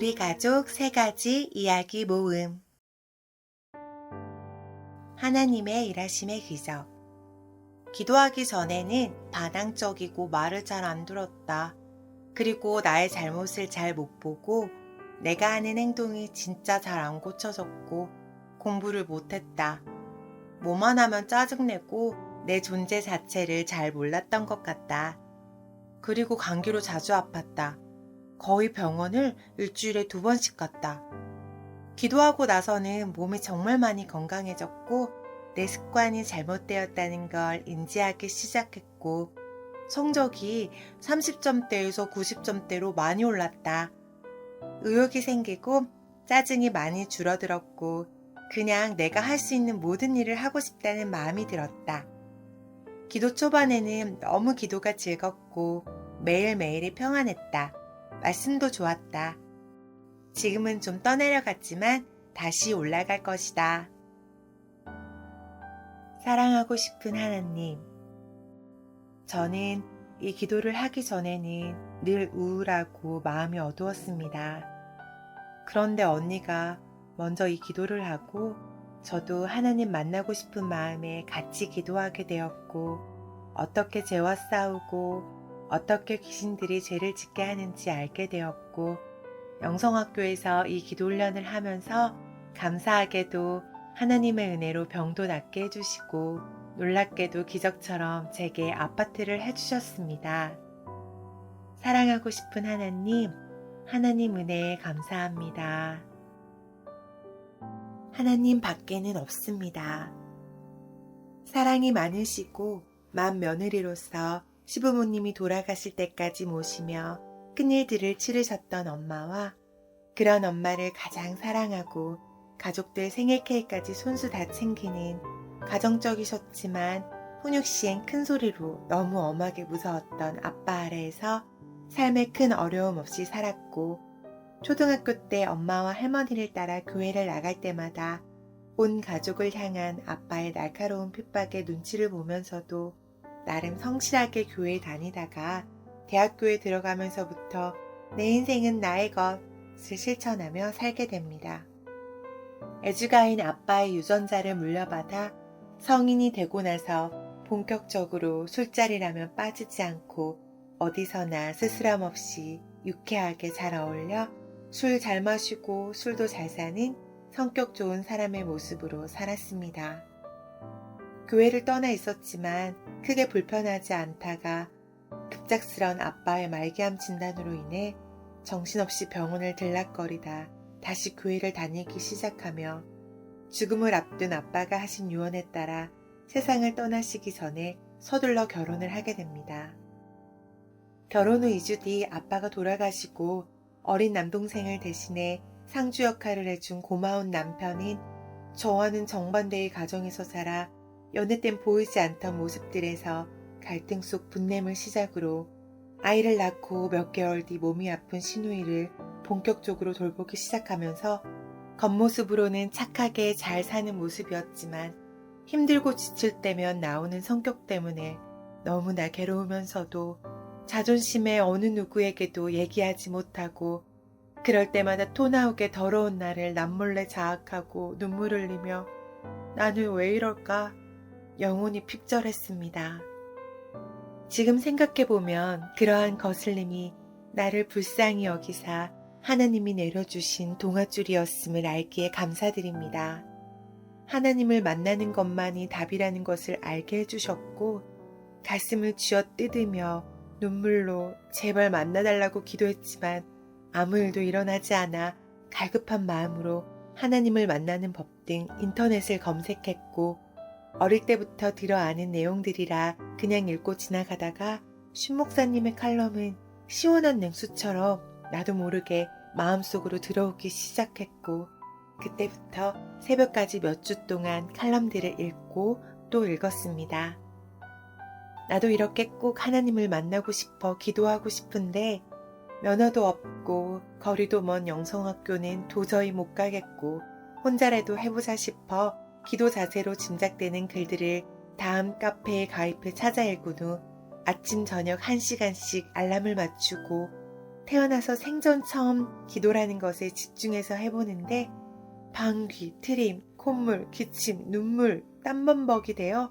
우리 가족 세 가지 이야기 모음. 하나님의 일하심의 기적. 기도하기 전에는 반항적이고 말을 잘 안 들었다. 그리고 나의 잘못을 잘 못 보고 내가 하는 행동이 진짜 잘 안 고쳐졌고 공부를 못했다. 뭐만 하면 짜증내고 내 존재 자체를 잘 몰랐던 것 같다. 그리고 감기로 자주 아팠다. 거의 병원을 일주일에 2번씩 갔다. 기도하고 나서는 몸이 정말 많이 건강해졌고 내 습관이 잘못되었다는 걸 인지하기 시작했고 성적이 30점대에서 90점대로 많이 올랐다. 의욕이 생기고 짜증이 많이 줄어들었고 그냥 내가 할 수 있는 모든 일을 하고 싶다는 마음이 들었다. 기도 초반에는 너무 기도가 즐겁고 매일매일이 평안했다. 말씀도 좋았다. 지금은 좀 떠내려갔지만 다시 올라갈 것이다. 사랑하고 싶은 하나님, 저는 이 기도를 하기 전에는 늘 우울하고 마음이 어두웠습니다. 그런데 언니가 먼저 이 기도를 하고 저도 하나님 만나고 싶은 마음에 같이 기도하게 되었고 어떻게 죄와 싸우고 어떻게 귀신들이 죄를 짓게 하는지 알게 되었고 영성학교에서 이 기도 훈련을 하면서 감사하게도 하나님의 은혜로 병도 낫게 해주시고 놀랍게도 기적처럼 제게 아파트를 해주셨습니다. 사랑하고 싶은 하나님, 하나님 은혜에 감사합니다. 하나님 밖에는 없습니다. 사랑이 많으시고 맏며느리로서 시부모님이 돌아가실 때까지 모시며 큰일들을 치르셨던 엄마와 그런 엄마를 가장 사랑하고 가족들 생일 케이크까지 손수 다 챙기는 가정적이셨지만 훈육 시엔 큰 소리로 너무 엄하게 무서웠던 아빠 아래에서 삶에 큰 어려움 없이 살았고 초등학교 때 엄마와 할머니를 따라 교회를 나갈 때마다 온 가족을 향한 아빠의 날카로운 핍박에 눈치를 보면서도 나름 성실하게 교회에 다니다가 대학교에 들어가면서부터 내 인생은 나의 것을 실천하며 살게 됩니다. 애주가인 아빠의 유전자를 물려받아 성인이 되고 나서 본격적으로 술자리라면 빠지지 않고 어디서나 스스럼 없이 유쾌하게 잘 어울려 술 잘 마시고 술도 잘 사는 성격 좋은 사람의 모습으로 살았습니다. 교회를 떠나 있었지만 크게 불편하지 않다가 급작스런 아빠의 말기암 진단으로 인해 정신없이 병원을 들락거리다 다시 교회를 다니기 시작하며 죽음을 앞둔 아빠가 하신 유언에 따라 세상을 떠나시기 전에 서둘러 결혼을 하게 됩니다. 결혼 후 2주 뒤 아빠가 돌아가시고 어린 남동생을 대신해 상주 역할을 해준 고마운 남편인 저와는 정반대의 가정에서 자라 여느 땐 보이지 않던 모습들에서 갈등 속 분냄을 시작으로 아이를 낳고 몇 개월 뒤 몸이 아픈 시누이를 본격적으로 돌보기 시작하면서 겉모습으로는 착하게 잘 사는 모습이었지만 힘들고 지칠 때면 나오는 성격 때문에 너무나 괴로우면서도 자존심에 어느 누구에게도 얘기하지 못하고 그럴 때마다 토 나오게 더러운 나를 남몰래 자학하고 눈물 흘리며 나는 왜 이럴까 영혼이 핍절했습니다. 지금 생각해보면 그러한 거슬림이 나를 불쌍히 여기사 하나님이 내려주신 동아줄이었음을 알기에 감사드립니다. 하나님을 만나는 것만이 답이라는 것을 알게 해주셨고 가슴을 쥐어뜯으며 눈물로 제발 만나달라고 기도했지만 아무 일도 일어나지 않아 갈급한 마음으로 하나님을 만나는 법 등 인터넷을 검색했고 어릴 때부터 들어 아는 내용들이라 그냥 읽고 지나가다가 신 목사님의 칼럼은 시원한 냉수처럼 나도 모르게 마음속으로 들어오기 시작했고 그때부터 새벽까지 몇 주 동안 칼럼들을 읽고 또 읽었습니다. 나도 이렇게 꼭 하나님을 만나고 싶어 기도하고 싶은데 면허도 없고 거리도 먼 영성학교는 도저히 못 가겠고 혼자라도 해보자 싶어 기도 자세로 짐작되는 글들을 다음 카페에 가입해 찾아 읽은 후 아침 저녁 1시간씩 알람을 맞추고 태어나서 생전 처음 기도라는 것에 집중해서 해보는데 방귀, 트림, 콧물, 기침, 눈물, 땀범벅이 되어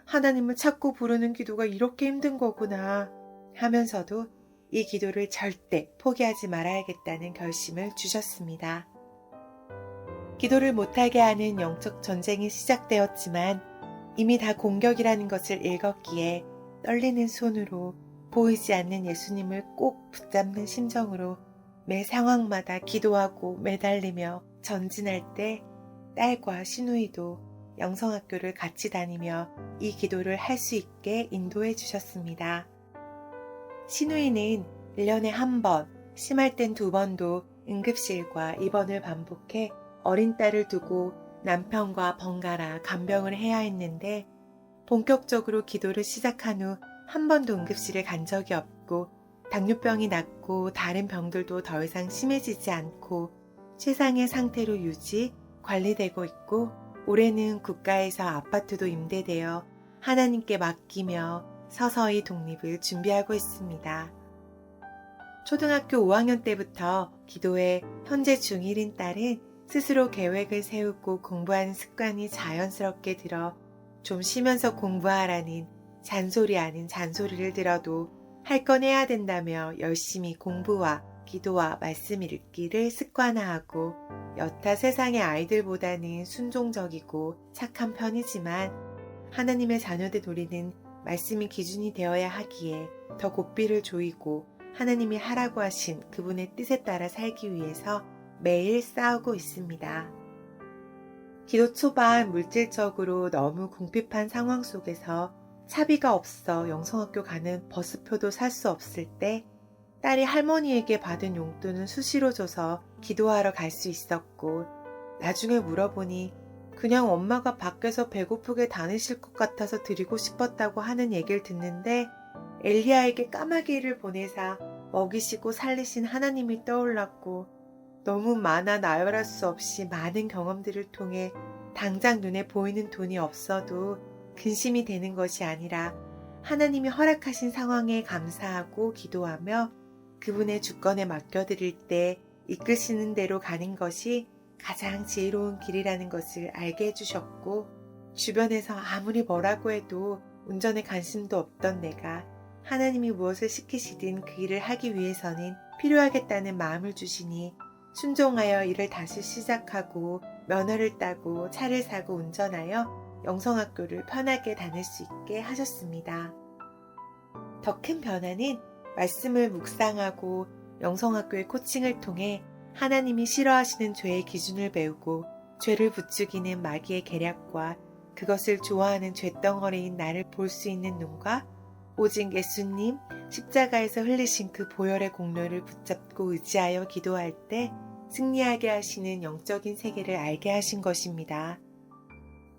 하나님을 찾고 부르는 기도가 이렇게 힘든 거구나 하면서도 이 기도를 절대 포기하지 말아야겠다는 결심을 주셨습니다. 기도를 못하게 하는 영적 전쟁이 시작되었지만 이미 다 공격이라는 것을 읽었기에 떨리는 손으로 보이지 않는 예수님을 꼭 붙잡는 심정으로 매 상황마다 기도하고 매달리며 전진할 때 딸과 시누이도 영성학교를 같이 다니며 이 기도를 할 수 있게 인도해 주셨습니다. 시누이는 1년에 한 번, 심할 땐 2번도 응급실과 입원을 반복해 어린 딸을 두고 남편과 번갈아 간병을 해야 했는데 본격적으로 기도를 시작한 후 한 번도 응급실에 간 적이 없고 당뇨병이 낫고 다른 병들도 더 이상 심해지지 않고 최상의 상태로 유지, 관리되고 있고 올해는 국가에서 아파트도 임대되어 하나님께 맡기며 서서히 독립을 준비하고 있습니다. 초등학교 5학년 때부터 기도에 현재 중1인 딸은 스스로 계획을 세우고 공부하는 습관이 자연스럽게 들어 좀 쉬면서 공부하라는 잔소리 아닌 잔소리를 들어도 할 건 해야 된다며 열심히 공부와 기도와 말씀 읽기를 습관화하고 여타 세상의 아이들보다는 순종적이고 착한 편이지만 하나님의 자녀된 우리는 말씀이 기준이 되어야 하기에 더 고삐를 조이고 하나님이 하라고 하신 그분의 뜻에 따라 살기 위해서 매일 싸우고 있습니다. 기도 초반 물질적으로 너무 궁핍한 상황 속에서 차비가 없어 영성학교 가는 버스표도 살 수 없을 때 딸이 할머니에게 받은 용돈은 수시로 줘서 기도하러 갈 수 있었고 나중에 물어보니 그냥 엄마가 밖에서 배고프게 다니실 것 같아서 드리고 싶었다고 하는 얘기를 듣는데 엘리야에게 까마귀를 보내사 먹이시고 살리신 하나님이 떠올랐고 너무 많아 나열할 수 없이 많은 경험들을 통해 당장 눈에 보이는 돈이 없어도 근심이 되는 것이 아니라 하나님이 허락하신 상황에 감사하고 기도하며 그분의 주권에 맡겨드릴 때 이끄시는 대로 가는 것이 가장 지혜로운 길이라는 것을 알게 해주셨고 주변에서 아무리 뭐라고 해도 운전에 관심도 없던 내가 하나님이 무엇을 시키시든 그 일을 하기 위해서는 필요하겠다는 마음을 주시니 순종하여 일을 다시 시작하고 면허를 따고 차를 사고 운전하여 영성학교를 편하게 다닐 수 있게 하셨습니다. 더 큰 변화는 말씀을 묵상하고 영성학교의 코칭을 통해 하나님이 싫어하시는 죄의 기준을 배우고 죄를 부추기는 마귀의 계략과 그것을 좋아하는 죄덩어리인 나를 볼 수 있는 눈과 오직 예수님 십자가에서 흘리신 그 보혈의 공로를 붙잡고 의지하여 기도할 때 승리하게 하시는 영적인 세계를 알게 하신 것입니다.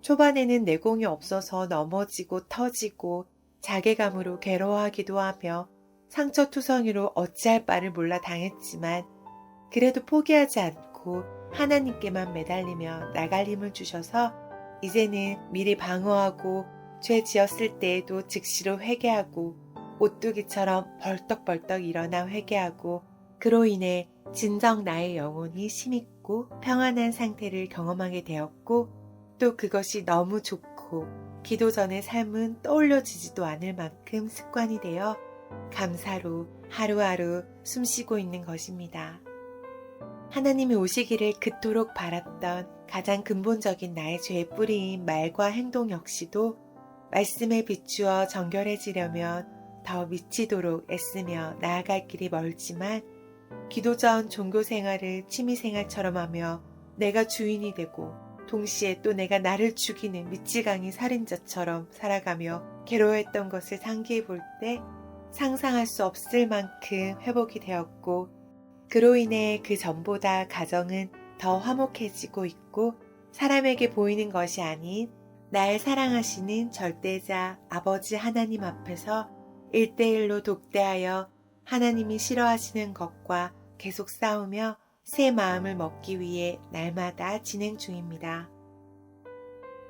초반에는 내공이 없어서 넘어지고 터지고 자괴감으로 괴로워하기도 하며 상처투성이로 어찌할 바를 몰라 당했지만 그래도 포기하지 않고 하나님께만 매달리며 나갈 힘을 주셔서 이제는 미리 방어하고 죄 지었을 때에도 즉시로 회개하고 오뚜기처럼 벌떡벌떡 일어나 회개하고 그로 인해 진정 나의 영혼이 힘있고 평안한 상태를 경험하게 되었고 또 그것이 너무 좋고 기도 전의 삶은 떠올려지지도 않을 만큼 습관이 되어 감사로 하루하루 숨쉬고 있는 것입니다. 하나님이 오시기를 그토록 바랐던 가장 근본적인 나의 죄의 뿌리인 말과 행동 역시도 말씀에 비추어 정결해지려면 더 미치도록 애쓰며 나아갈 길이 멀지만 기도 전 종교 생활을 취미 생활처럼 하며 내가 주인이 되고 동시에 또 내가 나를 죽이는 미치광이 살인자처럼 살아가며 괴로워했던 것을 상기해 볼 때 상상할 수 없을 만큼 회복이 되었고 그로 인해 그 전보다 가정은 더 화목해지고 있고 사람에게 보이는 것이 아닌 날 사랑하시는 절대자 아버지 하나님 앞에서 1대1로 독대하여 하나님이 싫어하시는 것과 계속 싸우며 새 마음을 먹기 위해 날마다 진행 중입니다.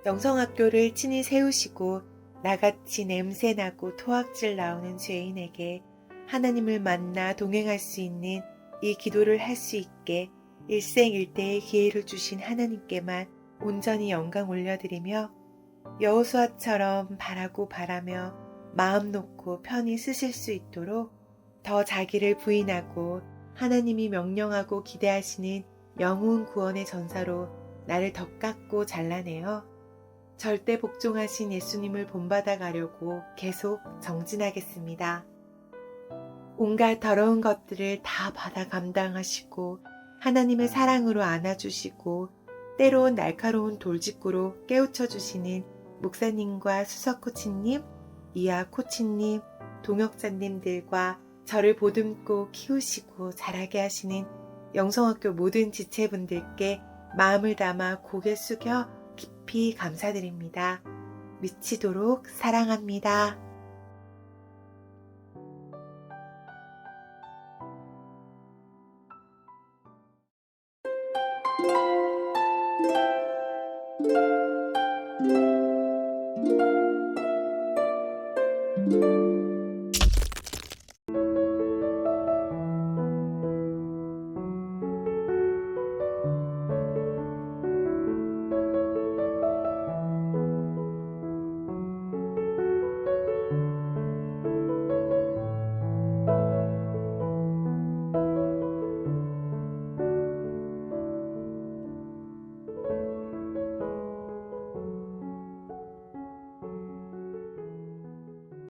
영성학교를 친히 세우시고 나같이 냄새나고 토악질 나오는 죄인에게 하나님을 만나 동행할 수 있는 이 기도를 할 수 있게 일생일대의 기회를 주신 하나님께만 온전히 영광 올려드리며 여호수아처럼 바라고 바라며 마음 놓고 편히 쓰실 수 있도록 더 자기를 부인하고 하나님이 명령하고 기대하시는 영혼 구원의 전사로 나를 덧깎고 잘라내어 절대 복종하신 예수님을 본받아 가려고 계속 정진하겠습니다. 온갖 더러운 것들을 다 받아 감당하시고 하나님의 사랑으로 안아주시고 때론 날카로운 돌직구로 깨우쳐 주시는 목사님과 수석코치님, 이하코치님, 동역자님들과 저를 보듬고 키우시고 자라게 하시는 영성학교 모든 지체분들께 마음을 담아 고개 숙여 깊이 감사드립니다. 미치도록 사랑합니다.